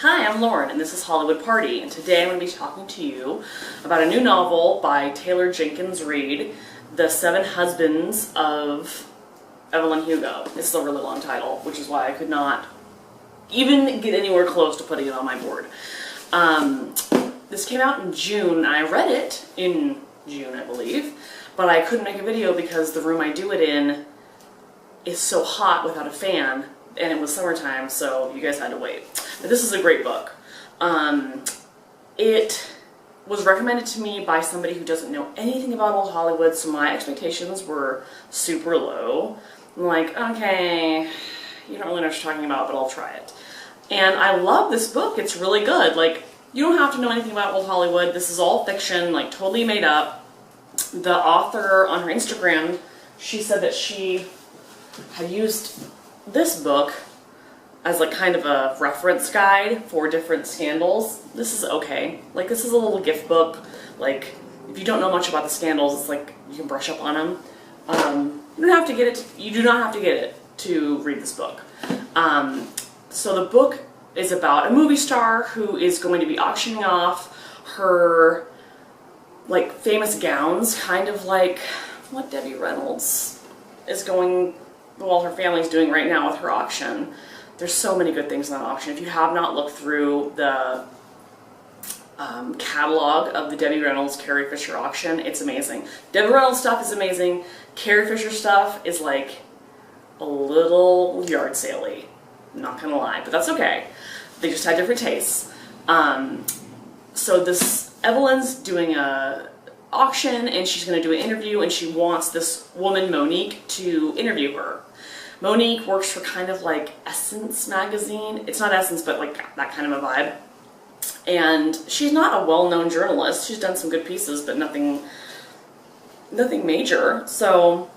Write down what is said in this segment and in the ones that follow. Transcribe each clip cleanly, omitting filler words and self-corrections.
Hi, I'm Lauren, and this is Hollywood Party, and today I'm going to be talking to you about a new novel by Taylor Jenkins Reid, The Seven Husbands of Evelyn Hugo. This is a really long title, which is why I could not even get anywhere close to putting it on my board. This came out in June, and I read it in June, I believe, but I couldn't make a video because the room I do it in is so hot without a fan, and it was summertime, so you guys had to wait. But this is a great book. It was recommended to me by somebody who doesn't know anything about old Hollywood, so my expectations were super low. I'm like, okay, you don't really know what you're talking about, but I'll try it. And I love this book. It's really good. Like, you don't have to know anything about old Hollywood. This is all fiction, like totally made up. The author on her Instagram, she said that she had used this book as like kind of a reference guide for different scandals. This is okay. Like, this is a little gift book. Like, if you don't know much about the scandals, it's like you can brush up on them. You don't have to get it. You do not have to get it to read this book. So the book is about a movie star who is going to be auctioning off her like famous gowns, kind of like what Debbie Reynolds is going, well, her family's doing right now with her auction. There's so many good things in that auction. If you have not looked through the catalog of the Debbie Reynolds Carrie Fisher auction, it's amazing. Debbie Reynolds stuff is amazing. Carrie Fisher stuff is like a little yard sale-y. I'm not gonna lie, but that's okay. They just had different tastes. So this Evelyn's doing a auction, and she's going to do an interview, and she wants this woman Monique to interview her. Monique works for kind of like Essence magazine. It's not Essence, but like that kind of a vibe. And she's not a well-known journalist. She's done some good pieces, but nothing major. So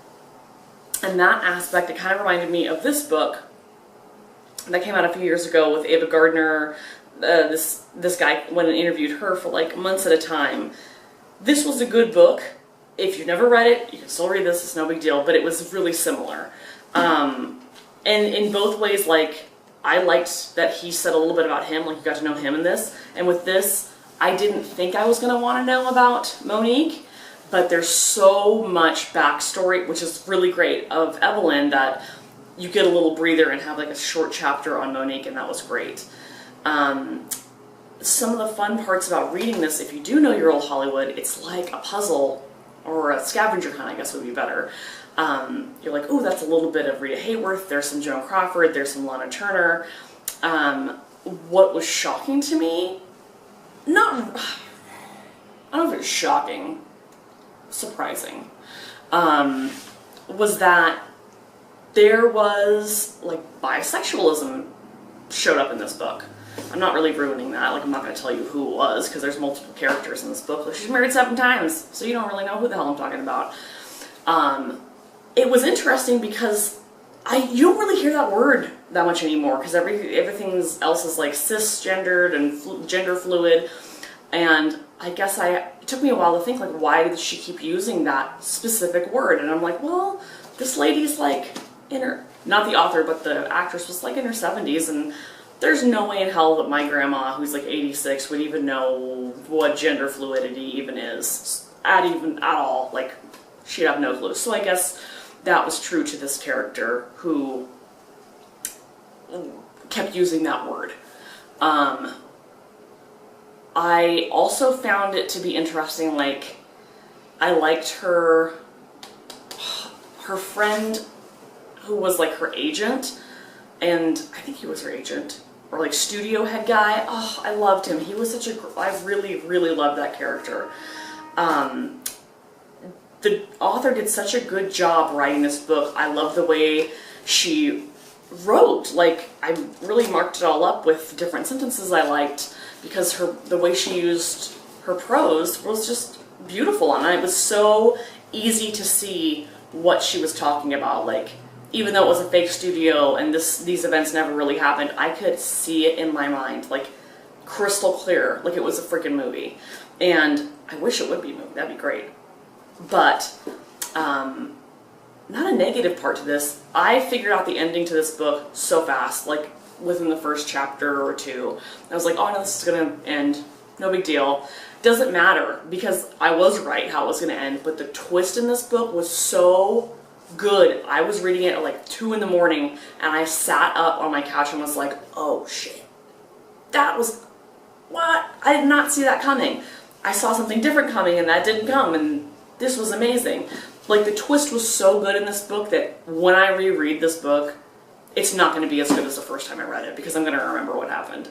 in that aspect, it kind of reminded me of this book that came out a few years ago with Ava Gardner. This guy went and interviewed her for like months at a time. This was a good book. If you've never read it, you can still read this, it's no big deal, but it was really similar. And in both ways, like, I liked that he said a little bit about him, like you got to know him in this. And with this, I didn't think I was going to want to know about Monique, but there's so much backstory, which is really great, of Evelyn, that you get a little breather and have like a short chapter on Monique, and that was great. Some of the fun parts about reading this, if you do know your old Hollywood, it's like a puzzle, or a scavenger hunt, I guess would be better. You're like, ooh, that's a little bit of Rita Hayworth, there's some Joan Crawford, there's some Lana Turner. What was shocking to me, I don't know if it was shocking, surprising, was that there was, like, bisexualism showed up in this book. I'm not really ruining that, like I'm not going to tell you who it was, because there's multiple characters in this book. Like, she's married 7 times, so you don't really know who the hell I'm talking about. It was interesting because you don't really hear that word that much anymore, because everything else is like cisgendered and gender fluid, and I guess it took me a while to think, like, why did she keep using that specific word? And I'm like, well, this lady's like in her, not the author, but the actress was like in her 70s, and there's no way in hell that my grandma, who's like 86, would even know what gender fluidity even is. At all. Like, she'd have no clue. So I guess that was true to this character who kept using that word. I also found it to be interesting, like, I liked her friend who was like her agent, and I think he was her agent, or like studio head guy. Oh, I loved him. He was I really, really loved that character. The author did such a good job writing this book. I love the way she wrote. Like, I really marked it all up with different sentences I liked, because the way she used her prose was just beautiful, and it was so easy to see what she was talking about. Like, even though it was a fake studio and these events never really happened, I could see it in my mind, like, crystal clear, like it was a freaking movie. And I wish it would be a movie. That'd be great. But not a negative part to this. I figured out the ending to this book so fast. Like, within the first chapter or two. I was like, oh no, this is gonna end. No big deal. Doesn't matter, because I was right how it was gonna end, but the twist in this book was so good. I was reading it at like 2 in the morning, and I sat up on my couch and was like, oh shit. That was, what? I did not see that coming. I saw something different coming, and that didn't come, and this was amazing. Like, the twist was so good in this book that when I reread this book, it's not going to be as good as the first time I read it, because I'm going to remember what happened.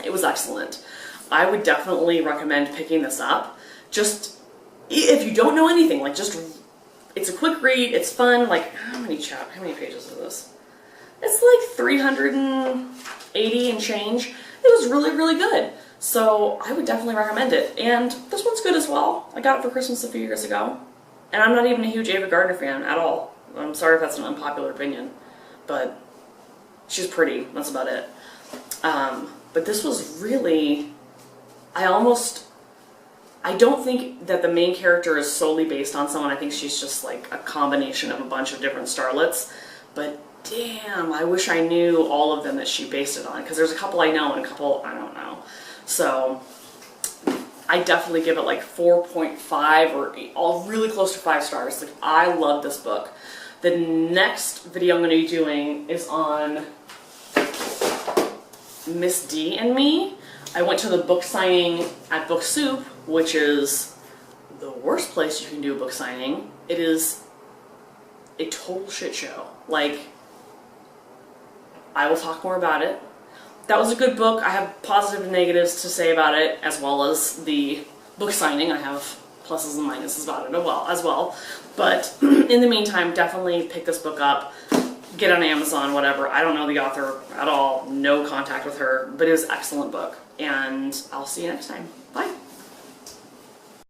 It was excellent. I would definitely recommend picking this up. Just, if you don't know anything, like, just, it's a quick read, it's fun. Like, how many pages is this? It's like 380 and change. It was really, really good. So I would definitely recommend it. And this one's good as well. I got it for Christmas a few years ago. And I'm not even a huge Ava Gardner fan at all. I'm sorry if that's an unpopular opinion. But she's pretty. That's about it. But this was really... I don't think that the main character is solely based on someone. I think she's just like a combination of a bunch of different starlets. But damn, I wish I knew all of them that she based it on. Because there's a couple I know and a couple I don't know. So I definitely give it like 4.5 or all really close to 5 stars. Like, I love this book. The next video I'm going to be doing is on Miss D and Me. I went to the book signing at Book Soup, which is the worst place you can do a book signing. It is a total shit show. Like, I will talk more about it. That was a good book. I have positive and negatives to say about it, as well as the book signing. I have pluses and minuses about it as well. But in the meantime, definitely pick this book up. Get it on Amazon, whatever. I don't know the author at all. No contact with her. But it was an excellent book. And I'll see you next time. Bye.